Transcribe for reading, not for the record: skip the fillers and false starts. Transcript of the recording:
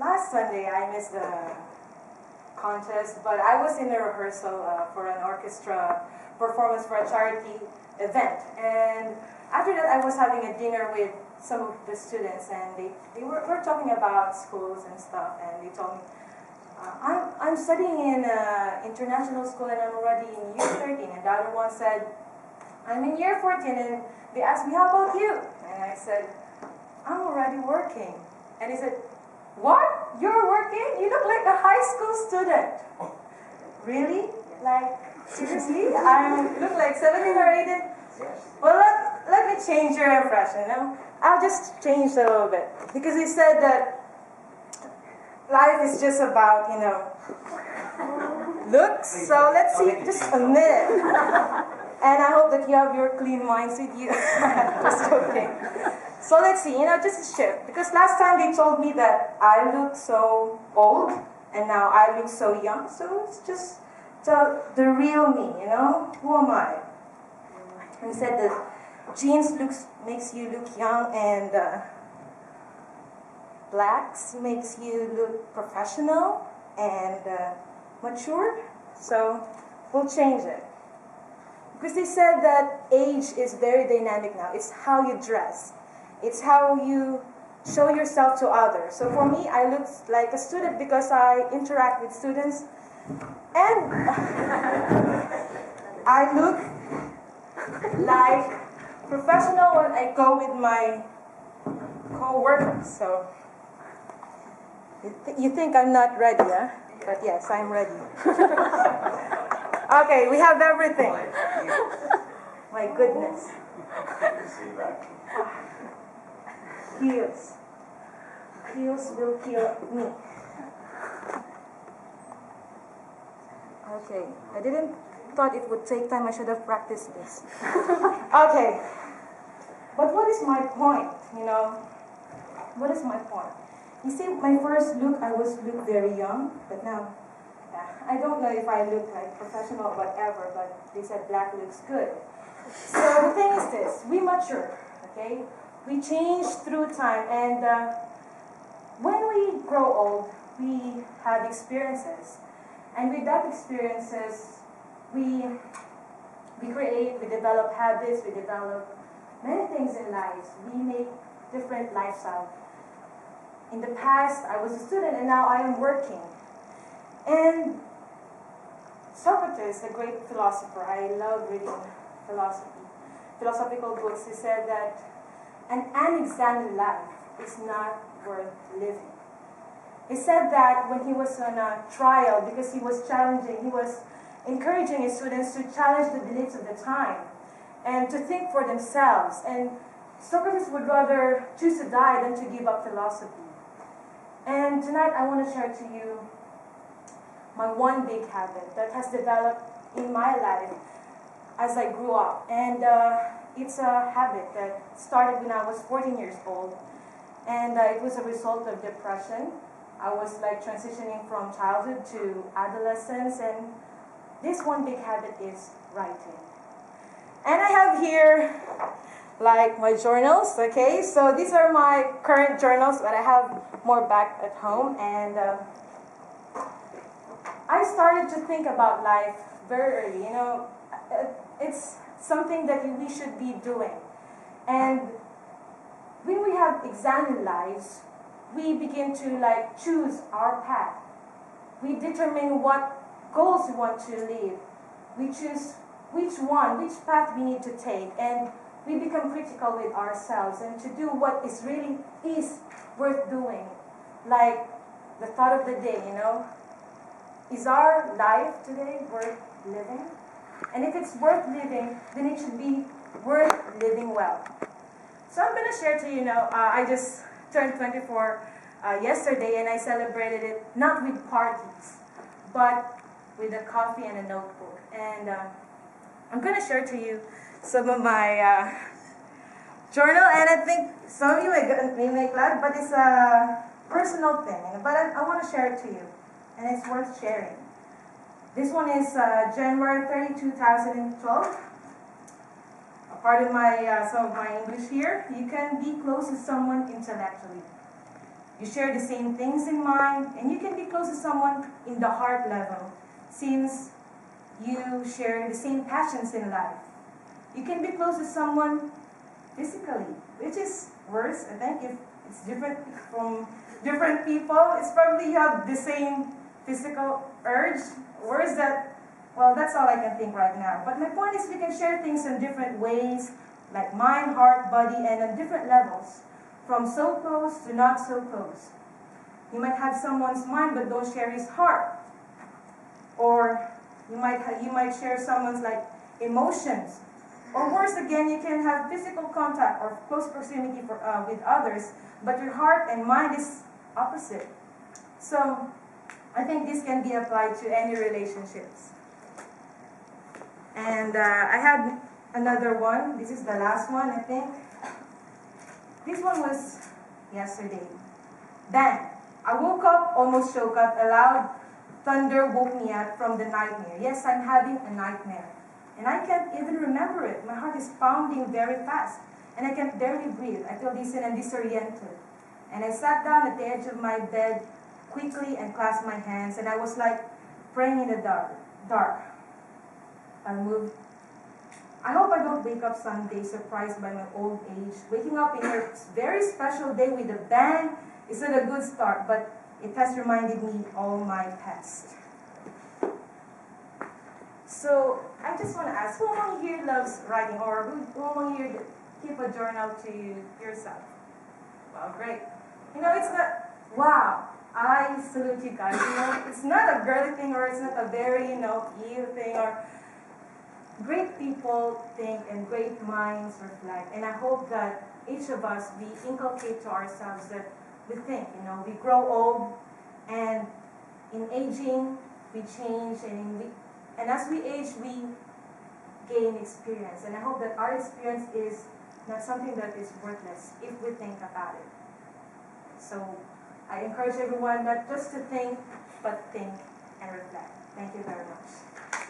last Sunday I missed the contest, but I was in the rehearsal for an orchestra performance for a charity event. And after that, I was having a dinner with some of the students, and they were talking about schools and stuff, and they told me, I'm studying in international school and I'm already in year 13. And the other one said, I'm in year 14. And they asked me, how about you? And I said, I'm already working. And he said, what? You're working? You look like a high school student. Really? Like, seriously? I look like 17 or 18? Well, let me change your impression. I'll just change a little bit. Because he said that life is just about, looks. So let's see just a minute. And I hope that you have your clean minds with you. Just joking. So let's see, just a shift. Because last time they told me that I look so old, and now I look so young. So it's just the real me, Who am I? And he said that jeans makes you look young, and blacks makes you look professional and mature. So we'll change it. Because they said that age is very dynamic now. It's how you dress. It's how you show yourself to others. So for me, I look like a student because I interact with students. And I look like professional when I go with my co-workers. So you think I'm not ready, huh? But yes, I'm ready. Okay, we have everything. My goodness. Heels. Heels will kill me. Okay, I didn't thought it would take time. I should have practiced this. Okay. But what is my point? What is my point? You see, my first look, I look very young, but now I don't know if I look like professional or whatever, but they said black looks good. So the thing is this, we mature, okay? We change through time, and when we grow old, we have experiences. And with that experiences, we create, we develop habits, we develop many things in life. We make different lifestyles. In the past, I was a student, and now I am working. And Socrates, a great philosopher, I love reading philosophical books. He said that an unexamined life is not worth living. He said that when he was on a trial, because he was encouraging his students to challenge the beliefs of the time and to think for themselves. And Socrates would rather choose to die than to give up philosophy. And tonight I want to share to you my one big habit that has developed in my life as I grew up. And it's a habit that started when I was 14 years old. And it was a result of depression. I was like transitioning from childhood to adolescence. And this one big habit is writing. And I have here like my journals, okay? So these are my current journals, but I have more back at home. And I started to think about life very early. It's something that we should be doing. And when we have examined lives, we begin to choose our path. We determine what goals we want to live. We choose which path we need to take. And we become critical with ourselves and to do what is really worth doing. Like the thought of the day, Is our life today worth living? And if it's worth living, then it should be worth living well. So I'm going to share to you now, I just turned 24 yesterday, and I celebrated it not with parties, but with a coffee and a notebook. And I'm going to share to you some of my journal, and I think some of you may make laugh, but it's a personal thing. But I want to share it to you, and it's worth sharing. This one is January 30, 2012. Pardon some of my English here. You can be close to someone intellectually. You share the same things in mind, and you can be close to someone in the heart level, since you share the same passions in life. You can be close to someone physically, which is worse. I think if it's different from different people, it's probably you have the same physical urge. Worse that, well, that's all I can think right now. But my point is we can share things in different ways, like mind, heart, body, and on different levels. From so close to not so close. You might have someone's mind but don't share his heart. Or you might share someone's like emotions. Or worse again, you can have physical contact or close proximity with others, but your heart and mind is opposite. So I think this can be applied to any relationships. And I had another one. This is the last one, I think. This one was yesterday. Bang! I woke up, almost shook up. A loud thunder woke me up from the nightmare. Yes, I'm having a nightmare. And I can't even remember it. My heart is pounding very fast. And I can barely breathe. I feel dizzy and disoriented. And I sat down at the edge of my bed quickly and clasped my hands. And I was like praying in the dark. I moved. I hope I don't wake up someday surprised by my old age. Waking up in a very special day with a bang is not a good start, but it has reminded me all my past. So I just want to ask, who among you loves writing, or who among you keep a journal to yourself? Well, great. You know, it's not, wow, I salute you guys. You know, it's not a girly thing, or it's not a very, you thing, or great people think and great minds reflect. And I hope that each of us, we inculcate to ourselves that we think, we grow old, and in aging, we change, and as we age, we gain experience. And I hope that our experience is not something that is worthless if we think about it. So I encourage everyone not just to think, but think and reflect. Thank you very much.